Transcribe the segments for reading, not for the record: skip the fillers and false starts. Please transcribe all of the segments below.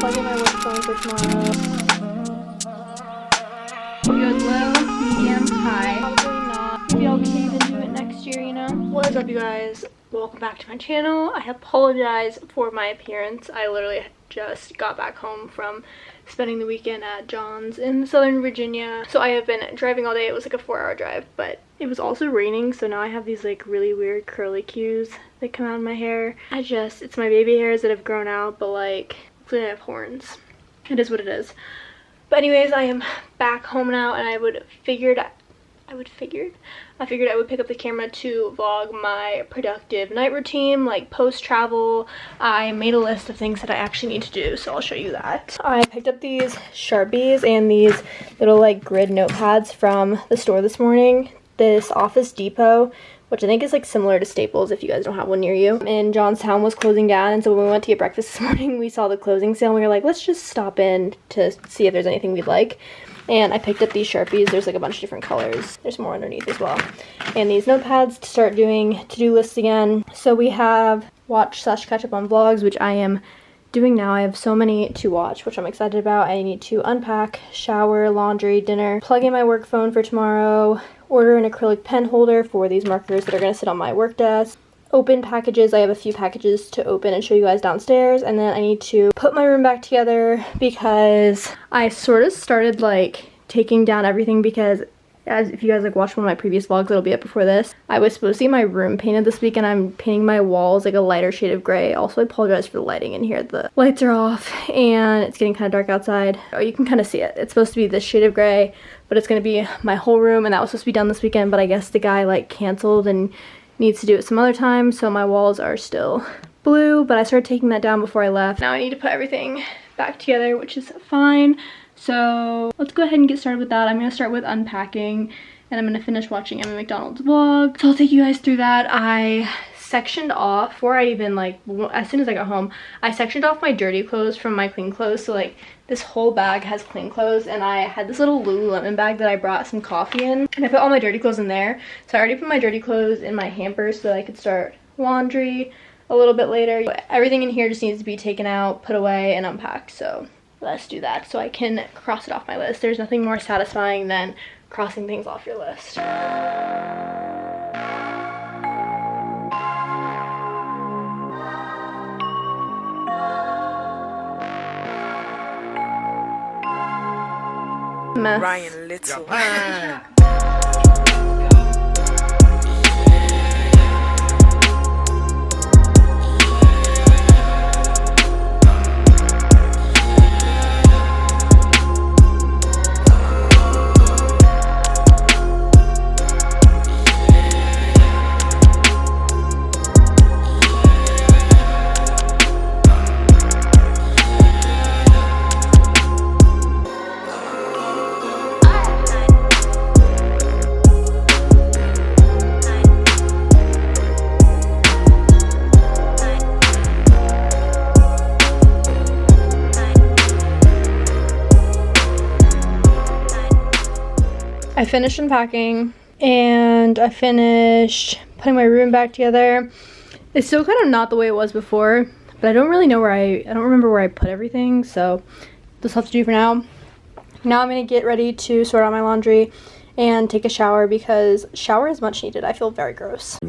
plug in my work phone for tomorrow. Hope you guys low, medium, high. Probably not. Maybe I'll cave into it next year, you know? What is up, you guys? Welcome back to my channel. I apologize for my appearance. I literally just got back home from spending the weekend at John's in Southern Virginia. So I have been driving all day. It was like a 4-hour drive, but it was also raining, so now I have these like really weird curly cues that come out in my hair. It's my baby hairs that have grown out, but like hopefully I have horns. It is what it is. But anyways, I am back home now, and I figured I would pick up the camera to vlog my productive night routine, like post-travel. I made a list of things that I actually need to do, so I'll show you that. I picked up these Sharpies and these little like grid notepads from the store this morning. This Office Depot, which I think is like similar to Staples if you guys don't have one near you. And Johnstown was closing down, and so when we went to get breakfast this morning, we saw the closing sale and we were like, let's just stop in to see if there's anything we'd like. And I picked up these Sharpies. There's like a bunch of different colors. There's more underneath as well. And these notepads to start doing to-do lists again. So we have watch/catch up on vlogs, which I am doing now. I have so many to watch, which I'm excited about. I need to unpack, shower, laundry, dinner, plug in my work phone for tomorrow, order an acrylic pen holder for these markers that are going to sit on my work desk, open packages. I have a few packages to open and show you guys downstairs, and then I need to put my room back together because I sort of started like taking down everything because if you guys like watched one of my previous vlogs, it'll be up before this. I was supposed to get my room painted this week, and I'm painting my walls like a lighter shade of gray. Also, I apologize for the lighting in here. The lights are off and it's getting kind of dark outside. Oh, you can kind of see it. It's supposed to be this shade of gray, but it's going to be my whole room, and that was supposed to be done this weekend, but I guess the guy like canceled and needs to do it some other time, so my walls are still blue, but I started taking that down before I left. Now I need to put everything back together, which is fine. So let's go ahead and get started with that. I'm going to start with unpacking, and I'm going to finish watching Emma McDonald's vlog. So I'll take you guys through that. I sectioned off, before I even like, as soon as I got home, I sectioned off my dirty clothes from my clean clothes. So like this whole bag has clean clothes, and I had this little Lululemon bag that I brought some coffee in, and I put all my dirty clothes in there. So I already put my dirty clothes in my hamper so that I could start laundry a little bit later. But everything in here just needs to be taken out, put away, and unpacked. So let's do that so I can cross it off my list. There's nothing more satisfying than crossing things off your list. Mess. Ryan Little. I finished unpacking, and I finished putting my room back together. It's still kind of not the way it was before, but I don't really know I don't remember where I put everything, so this will have to do for now. Now I'm going to get ready to sort out my laundry and take a shower, because shower is much needed. I feel very gross.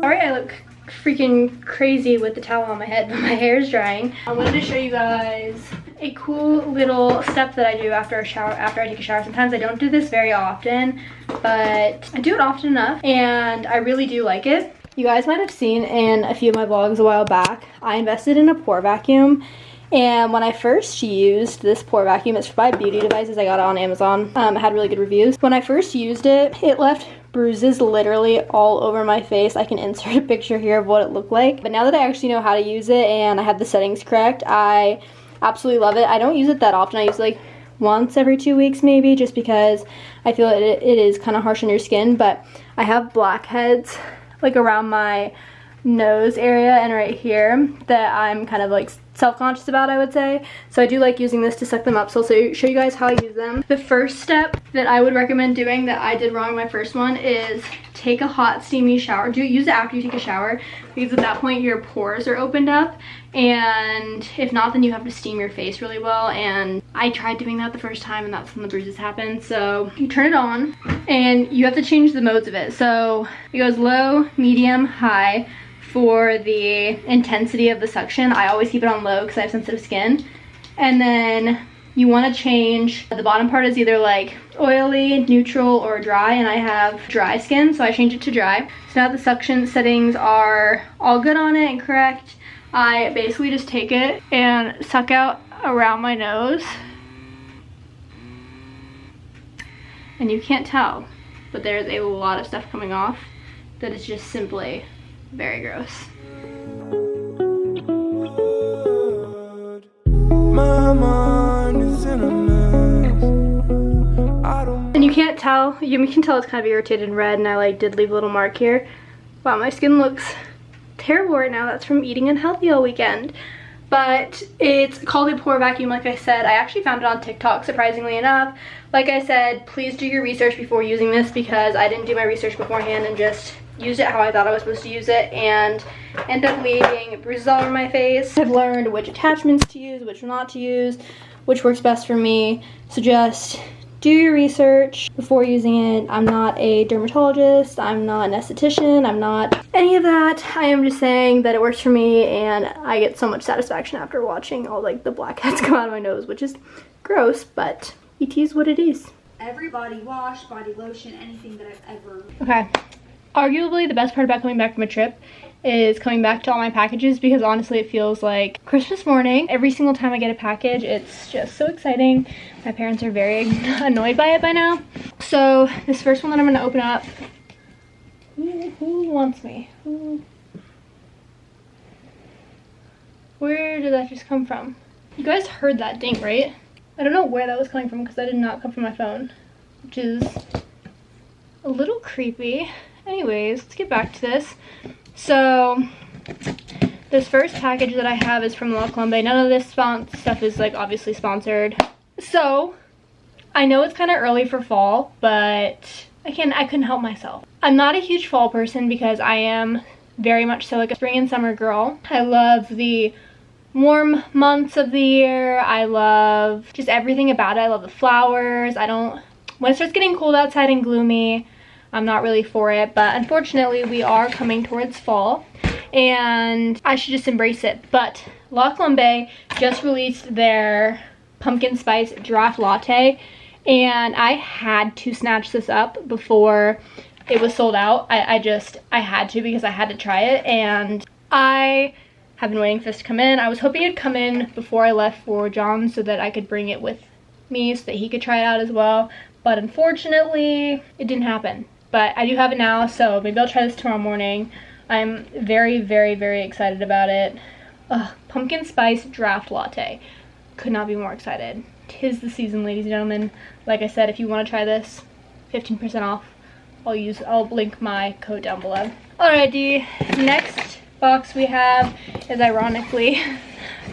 Sorry I look freaking crazy with the towel on my head, but my hair is drying. I wanted to show you guys a cool little step that I do after I take a shower. Sometimes I don't do this very often, but I do it often enough, and I really do like it. You guys might have seen in a few of my vlogs a while back, I invested in a pore vacuum. And when I first used this pore vacuum, it's by Beauty Devices. I got it on Amazon. It had really good reviews. When I first used it, it left bruises literally all over my face. I can insert a picture here of what it looked like. But now that I actually know how to use it and I have the settings correct, I absolutely love it. I don't use it that often. I use it like once every 2 weeks maybe, just because I feel it is kind of harsh on your skin. But I have blackheads like around my nose area and right here that I'm kind of like self-conscious about, I would say. So I do like using this to suck them up. So I'll show you guys how I use them. The first step that I would recommend doing that I did wrong my first one is take a hot steamy shower. Use it after you take a shower, because at that point your pores are opened up, and if not, then you have to steam your face really well. And I tried doing that the first time, and that's when the bruises happened. So you turn it on and you have to change the modes of it. So it goes low, medium, high for the intensity of the suction. I always keep it on low because I have sensitive skin. And then you want to change, the bottom part is either like oily, neutral, or dry, and I have dry skin, so I change it to dry. So now the suction settings are all good on it and correct. I basically just take it and suck out around my nose. And you can't tell, but there's a lot of stuff coming off that is just simply very gross. My mind is in a mess. And you can't tell, you can tell it's kind of irritated and red, and I like did leave a little mark here. Wow, my skin looks terrible right now. That's from eating unhealthy all weekend. But it's called a pore vacuum, like I said. I actually found it on TikTok, surprisingly enough. Like I said, please do your research before using this, because I didn't do my research beforehand and just used it how I thought I was supposed to use it and ended up leaving bruises all over my face. I've learned which attachments to use, which not to use, which works best for me. So just do your research before using it. I'm not a dermatologist, I'm not an esthetician, I'm not any of that. I am just saying that it works for me, and I get so much satisfaction after watching all like the blackheads come out of my nose, which is gross, but it is what it is. Every body wash, body lotion, anything that I've ever... Okay. Arguably the best part about coming back from a trip is coming back to all my packages, because honestly it feels like Christmas morning. Every single time I get a package, it's just so exciting. My parents are very annoyed by it by now. So this first one that I'm going to open up, who wants me? Where did that just come from? You guys heard that ding, right? I don't know where that was coming from, because that did not come from my phone, which is a little creepy. Anyways, let's get back to this. So this first package that I have is from La Colombe. None of this stuff is like obviously sponsored. So I know it's kind of early for fall, but I couldn't help myself. I'm not a huge fall person because I am very much so like a spring and summer girl. I love the warm months of the year. I love just everything about it. I love the flowers. When it starts getting cold outside and gloomy, I'm not really for it, but unfortunately we are coming towards fall and I should just embrace it. But La Colombe just released their pumpkin spice draft latte, and I had to snatch this up before it was sold out. I had to, because I had to try it, and I have been waiting for this to come in. I was hoping it'd come in before I left for John so that I could bring it with me so that he could try it out as well, but unfortunately it didn't happen. But I do have it now, so maybe I'll try this tomorrow morning. I'm very, very, very excited about it. Ugh, pumpkin spice draft latte. Could not be more excited. 'Tis the season, ladies and gentlemen. Like I said, if you want to try this, 15% off. I'll link my code down below. Alrighty, next box we have is ironically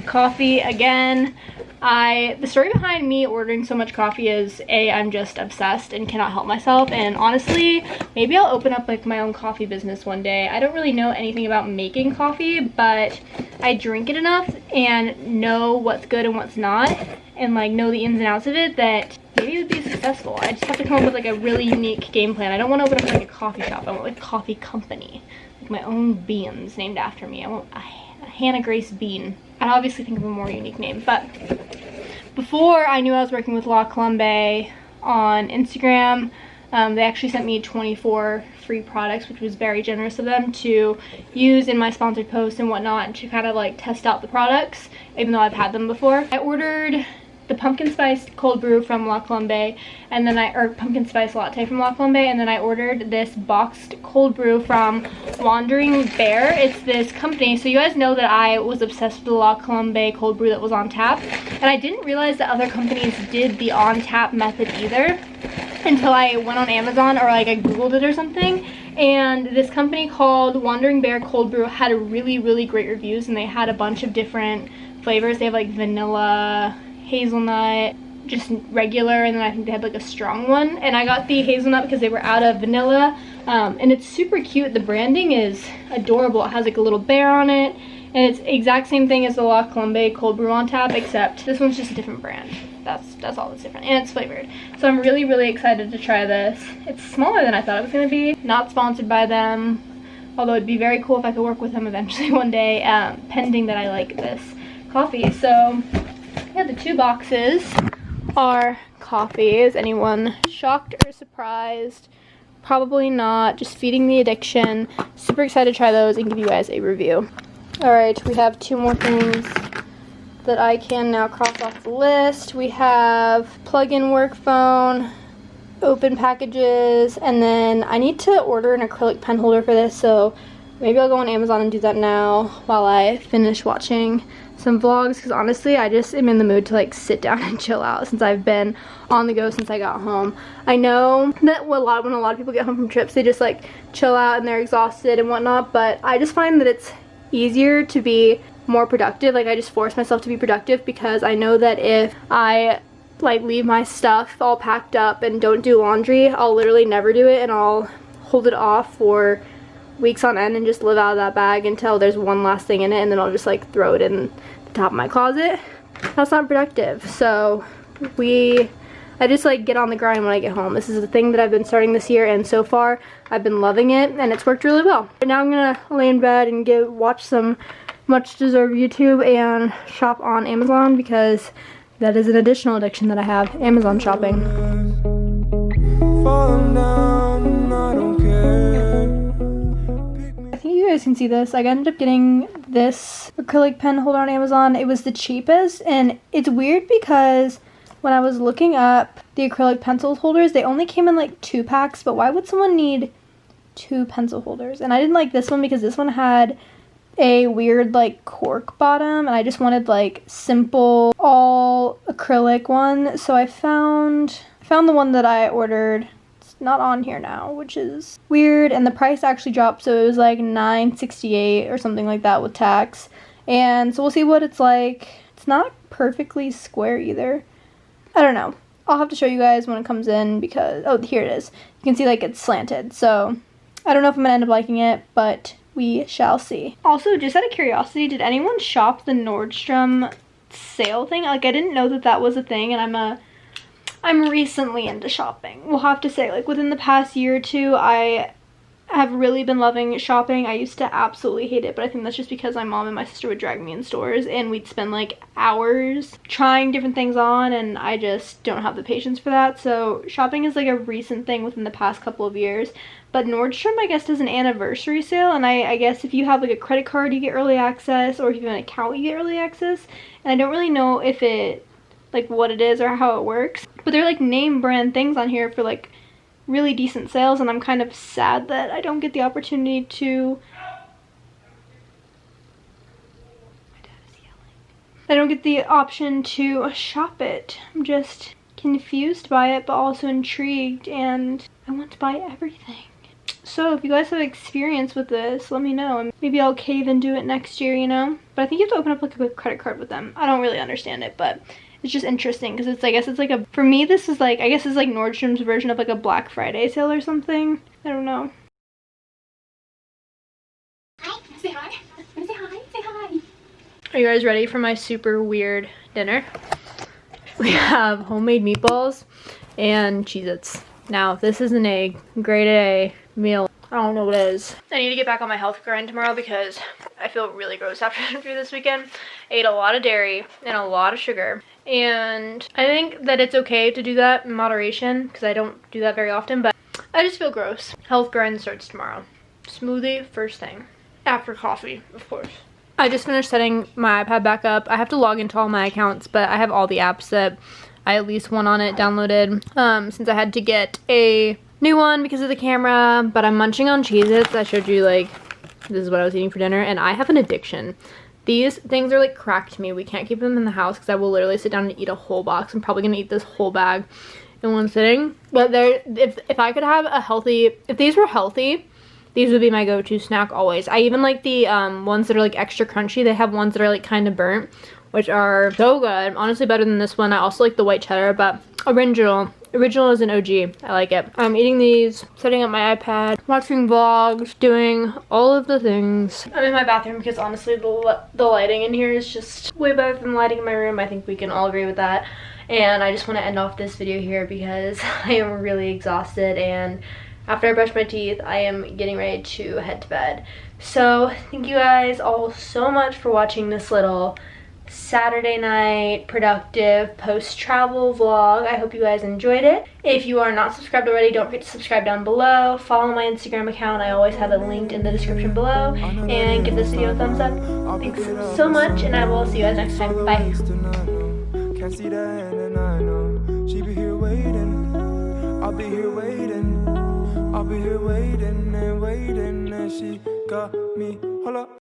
coffee again. The story behind me ordering so much coffee is I'm just obsessed and cannot help myself, and honestly maybe I'll open up like my own coffee business one day. I don't really know anything about making coffee, but I drink it enough and know what's good and what's not, and like know the ins and outs of it, that maybe it would be successful. I just have to come up with like a really unique game plan. I don't want to open up like a coffee shop. I want like a coffee company, like my own beans named after me. I want a Hannah Grace Bean. I'd obviously think of a more unique name, but before I knew I was working with La Colombe on Instagram, they actually sent me 24 free products, which was very generous of them to use in my sponsored posts and whatnot, and to kind of like test out the products, even though I've had them before. I ordered the pumpkin spice cold brew from La Colombe, and then or pumpkin spice latte from La Colombe, and then I ordered this boxed cold brew from Wandering Bear. It's this company, so you guys know that I was obsessed with the La Colombe cold brew that was on tap, and I didn't realize that other companies did the on tap method either until I went on Amazon, or like I googled it or something. And this company called Wandering Bear Cold Brew had really great reviews, and they had a bunch of different flavors. They have like vanilla, hazelnut, just regular, and then I think they had like a strong one. And I got the hazelnut because they were out of vanilla, and it's super cute. The branding is adorable. It has like a little bear on it, and it's exact same thing as the La Colombe cold brew on tap, except this one's just a different brand. That's all that's different, and it's flavored. So I'm really excited to try this. It's smaller than I thought it was gonna be. Not sponsored by them, although it'd be very cool if I could work with them eventually one day, pending that I like this coffee. So yeah, the 2 boxes are coffee. Is anyone shocked or surprised? Probably not. Just feeding the addiction. Super excited to try those and give you guys a review. All right, we have 2 more things that I can now cross off the list. We have plug-in work phone, open packages, and then I need to order an acrylic pen holder for this, so maybe I'll go on Amazon and do that now while I finish watching some vlogs, because honestly I just am in the mood to like sit down and chill out since I've been on the go since I got home. I know that when a lot of people get home from trips, they just like chill out and they're exhausted and whatnot, but I just find that it's easier to be more productive. Like I just force myself to be productive, because I know that if I like leave my stuff all packed up and don't do laundry, I'll literally never do it, and I'll hold it off for weeks on end and just live out of that bag until there's one last thing in it, and then I'll just like throw it in the top of my closet. That's not productive. So I just like get on the grind when I get home. This is the thing that I've been starting this year, and so far I've been loving it, and it's worked really well. But now I'm gonna lay in bed and watch some much deserved YouTube and shop on Amazon, because that is an additional addiction that I have, Amazon shopping. I think you guys can see this. I ended up getting this acrylic pen holder on Amazon. It was the cheapest, and it's weird because when I was looking up the acrylic pencil holders, they only came in like 2 packs, but why would someone need 2 pencil holders? And I didn't like this one because this one had a weird like cork bottom, and I just wanted like simple all acrylic one. So I found the one that I ordered. It's not on here now, which is weird, and the price actually dropped, so it was like $9.68 or something like that with tax. And so we'll see what it's like. It's not perfectly square either. I don't know. I'll have to show you guys when it comes in, because oh, here it is. You can see like it's slanted, so I don't know if I'm gonna end up liking it, but we shall see. Also, just out of curiosity, did anyone shop the Nordstrom sale thing? Like, I didn't know that that was a thing, and I'm recently into shopping. We'll have to say, like, within the past year or 2, I have really been loving shopping. I used to absolutely hate it, but I think that's just because my mom and my sister would drag me in stores, and we'd spend like hours trying different things on, and I just don't have the patience for that. So shopping is like a recent thing within the past couple of years. But Nordstrom, I guess, does an anniversary sale, and I guess if you have like a credit card, you get early access, or if you have an account, you get early access. And I don't really know if it, like, what it is or how it works, but they're like name brand things on here for like really decent sales, and I'm kind of sad that I don't get the opportunity to. My dad is yelling. I don't get the option to shop it. I'm just confused by it, but also intrigued, and I want to buy everything. So if you guys have experience with this, let me know, and maybe I'll cave and do it next year, you know? But I think you have to open up like a credit card with them. I don't really understand it, but it's just interesting, because it's, I guess it's like a, for me this is like, I guess it's like Nordstrom's version of like a Black Friday sale or something. I don't know. Hi, say hi. Say hi, say hi. Are you guys ready for my super weird dinner? We have homemade meatballs and Cheez-Its. Now, this is an A, grade A meal. I don't know what it is. I need to get back on my health grind tomorrow, because I feel really gross after this weekend. I ate a lot of dairy and a lot of sugar. And I think that it's okay to do that in moderation, because I don't do that very often, but I just feel gross. Health grind starts tomorrow. Smoothie first thing. After coffee, of course. I just finished setting my iPad back up. I have to log into all my accounts, but I have all the apps that I at least want on it downloaded, since I had to get a new one because of the camera. But I'm munching on Cheez-Its. I showed you, like, this is what I was eating for dinner, and I have an addiction. These things are like crack to me. We can't keep them in the house because I will literally sit down and eat a whole box. I'm probably gonna eat this whole bag in one sitting. But if I could have a healthy, if these were healthy, these would be my go-to snack always. I even like the ones that are like extra crunchy. They have ones that are like kind of burnt, which are so good. Honestly, better than this one. I also like the white cheddar, but original is an OG. I like it. I'm eating these, setting up my iPad, watching vlogs, doing all of the things. I'm in my bathroom because honestly the lighting in here is just way better than the lighting in my room. I think we can all agree with that. And I just want to end off this video here because I am really exhausted, and after I brush my teeth, I am getting ready to head to bed. So thank you guys all so much for watching this little Saturday night productive post-travel vlog. I hope you guys enjoyed it. If you are not subscribed already, don't forget to subscribe down below. Follow my Instagram account. I always have it linked in the description below. And give this video a thumbs up. Thanks so much, and I will see you guys next time. Bye. Can't see the end, and I know she be here waiting. I'll be here waiting. I'll be here waiting and waiting, and she got me. Hold up.